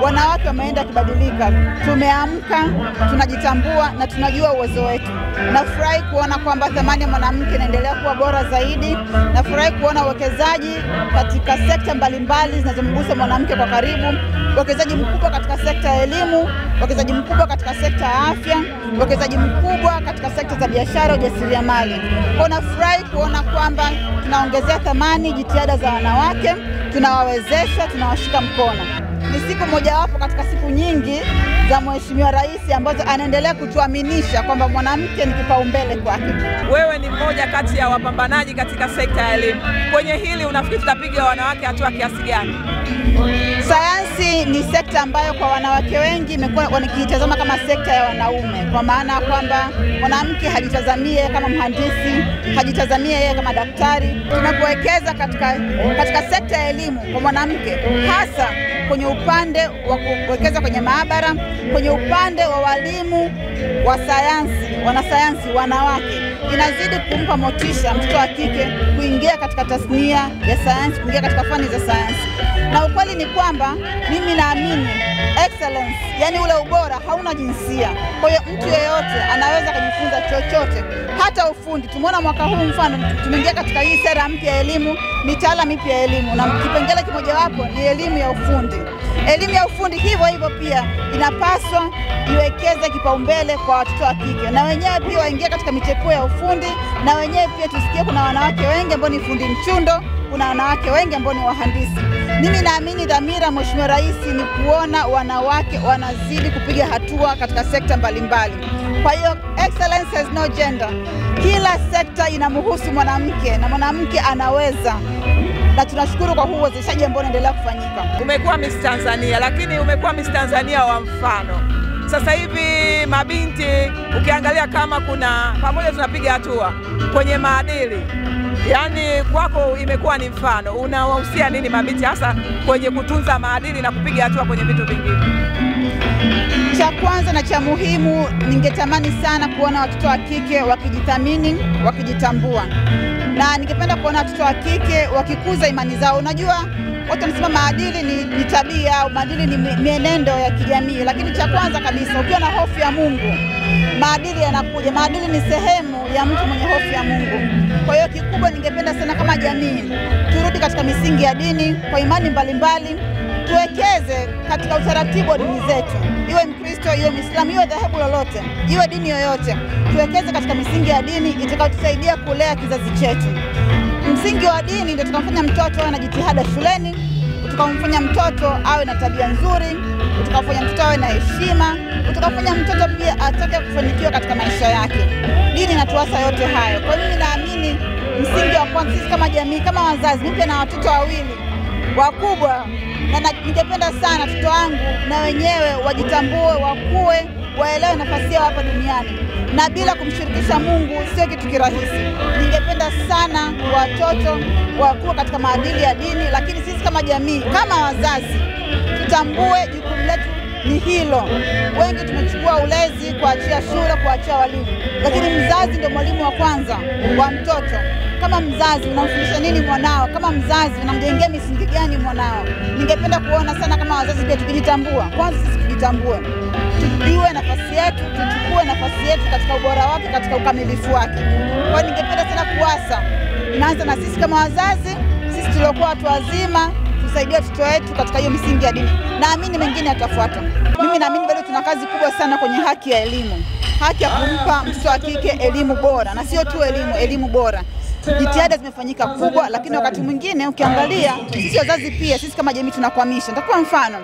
wanawake wameenda kubadilika. Tumeamka, tunajitambua na tunajua uwezo wetu. Nafurahi kuona kwamba thamani ya mwanamke inaendelea kuwa bora zaidi. Nafurahi kuona uwekezaji katika sekta mbalimbali zinazomgusa mwanamke kwa karibu. Uwekezaji mkubwa katika sekta ya elimu, uwekezaji mkubwa katika sekta ya afya, uwekezaji mkubwa katika sekta za biashara, ujasiriamali. Kwa nafurahi kuona kwamba tunaongezea thamani jitihada za wanawake, tunawawezesha, tunawashika mkono. Ni siku mojawapo katika siku nyingi za Mheshimiwa Rais ambazo anaendelea kutuaminisha kwamba mwanamke ni kipaumbele kwake. Wewe ni mmoja kati ya wapambanaji katika sekta ya elimu. Kwenye hili unafikiri tutapiga wanawake hatua kiasi gani? Sayansi ni sekta ambayo kwa wanawake wengi imekuwa wanakiitazama kama sekta ya wanaume, kwa maana kwamba mwanamke hajitazamie kama mhandisi, hajitazamie yeye kama daktari. Tunapowekeza katika sekta ya elimu kwa mwanamke, hasa kwenye upande wa kuwekeza kwenye maabara, kwenye upande wa walimu wa sayansi, wanasayansi wanawake, inazidi kumpa motisha mtoto wa kike kuingia katika tasnia ya sayansi, kuingia katika fani za sayansi. Na ukweli ni kwamba mimi naamini excellence, yani ule ubora hauna jinsia. Kwa hiyo mtu yeyote anaweza kujifunza chochote, hata ufundi. Tumeona mwaka huu mfano tumeingia katika hii sera mpya ya elimu, mitaala mipya ya elimu, na kipengele kimojawapo ni elimu ya ufundi. Elimu ya ufundi hivyo pia inapaswa iwekeze kipaumbele kwa watoto wa kike, na wenyewe pia waingie katika michepuo ya ufundi, na wenyewe pia tusikie kuna wanawake wengi ambao ni fundi mchundo, kuna wanawake wengi ambao ni wahandisi. Mimi naamini dhamira Mheshimiwa Rais ni kuona wanawake wanazidi kupiga hatua katika sekta mbalimbali. Kwa hiyo excellence has no gender. Kila sekta inamhusu mwanamke na mwanamke anaweza. Na tunashukuru kwa huu uwezeshaji ambao unaendelea kufanyika. Umekuwa Miss Tanzania, lakini umekuwa Miss Tanzania wa mfano. Sasa hivi mabinti ukiangalia kama kuna pamoja tunapiga hatua kwenye maadili. Yaani kwako imekuwa ni mfano. Unawahusia nini mabinti hasa kwenye kutunza maadili na kupiga hatua kwenye vitu vingine? Cha kwanza na cha muhimu, ningetamani sana kuona watoto wa kike wakijithamini, wakijitambua. Na ningependa kuona watoto wa kike wakikuza imani zao. Unajua watu wanasema maadili ni tabia au maadili ni mienendo ya kijamii, lakini cha kwanza kabisa ukiwa na hofu ya Mungu, maadili yanakuja. Maadili ni sehemu ya mtu mwenye hofu ya Mungu. Kwa hiyo kikubwa ningependa sana kama jamii turudi katika misingi ya dini kwa imani mbalimbali, tuwekeze katika utaratibu wa dini zetu. Iwe Mkristo, iwe Muislamu, iwe dhehebu lolote, iwe dini yoyote, tuwekeze katika misingi ya dini itakayotusaidia kulea kizazi chetu. Msingi wa dini ndio tukamfanya mtoto awe na jitihada shuleni, tukamfanya mtoto awe na tabia nzuri, tukamfanya mtoto awe na heshima, tukamfanya mtoto pia atake kufanikiwa katika maisha yake. Dini inatuasa yote hayo. Kwa hiyo mimi naamini msingi wa kwanza sisi kama jamii, kama wazazi, mimi na watoto wawili wakubwa, na ningependa sana watoto wangu na wenyewe wajitambue, wakue, waelewe nafasi yao hapa duniani. Na bila kumshirikisha Mungu sio kitu kirahisi. Ningependa sana watoto wakue katika maadili ya dini, lakini sisi kama jamii, kama wazazi, tutambue jukumu letu ni hilo. Wengi tumechukua ulezi, kuachia shule, kuachia walimu, lakini mzazi ndio mwalimu wa kwanza wa mtoto. Kama mzazi unamfundisha nini mwanao? Kama mzazi unamjengea misingi gani mwanao? Ningependa kuona sana kama wazazi pia tukijitambua. Kwanza sisi tujitambue, tujue nafasi yetu, tuchukue nafasi yetu katika ubora wake, katika ukamilifu wake. Kwa hiyo ningependa sana kuasa, inaanza na sisi kama wazazi, sisi tuliokuwa watu wazima, tusaidie watoto wetu katika hiyo misingi ya dini. Naamini mengine yatafuata. Mimi naamini bado tuna kazi kubwa sana kwenye haki ya elimu. Haki ya kumpa mtoto wa kike elimu bora, na sio tu elimu bora. Jitihada zimefanyika kubwa, lakini wakati mwingine ukiangalia sisi wazazi pia, sisi kama jamii tunakwamisha. Nitakupa mfano.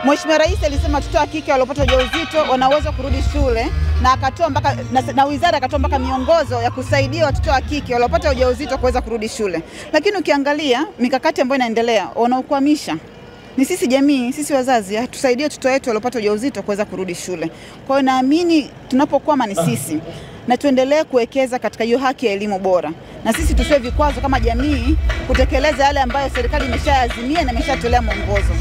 Mheshimiwa Rais alisema watoto wa kike waliopata ujauzito wanaweza kurudi shule, na akatoa mpaka na wizara akatoa mpaka miongozo ya kusaidia watoto wa kike waliopata ujauzito kuweza kurudi shule. Lakini ukiangalia mikakati ambayo inaendelea, wanaokwamisha ni sisi jamii, sisi wazazi, tusaidie watoto wetu waliopata ujauzito kuweza kurudi shule. Kwa hiyo naamini tunapokwama ni sisi, na tuendelee kuwekeza katika hiyo haki ya elimu bora. Na sisi tusiwe vikwazo kama jamii kutekeleza yale ambayo serikali imeshaazimia na imeshatolea mwongozo.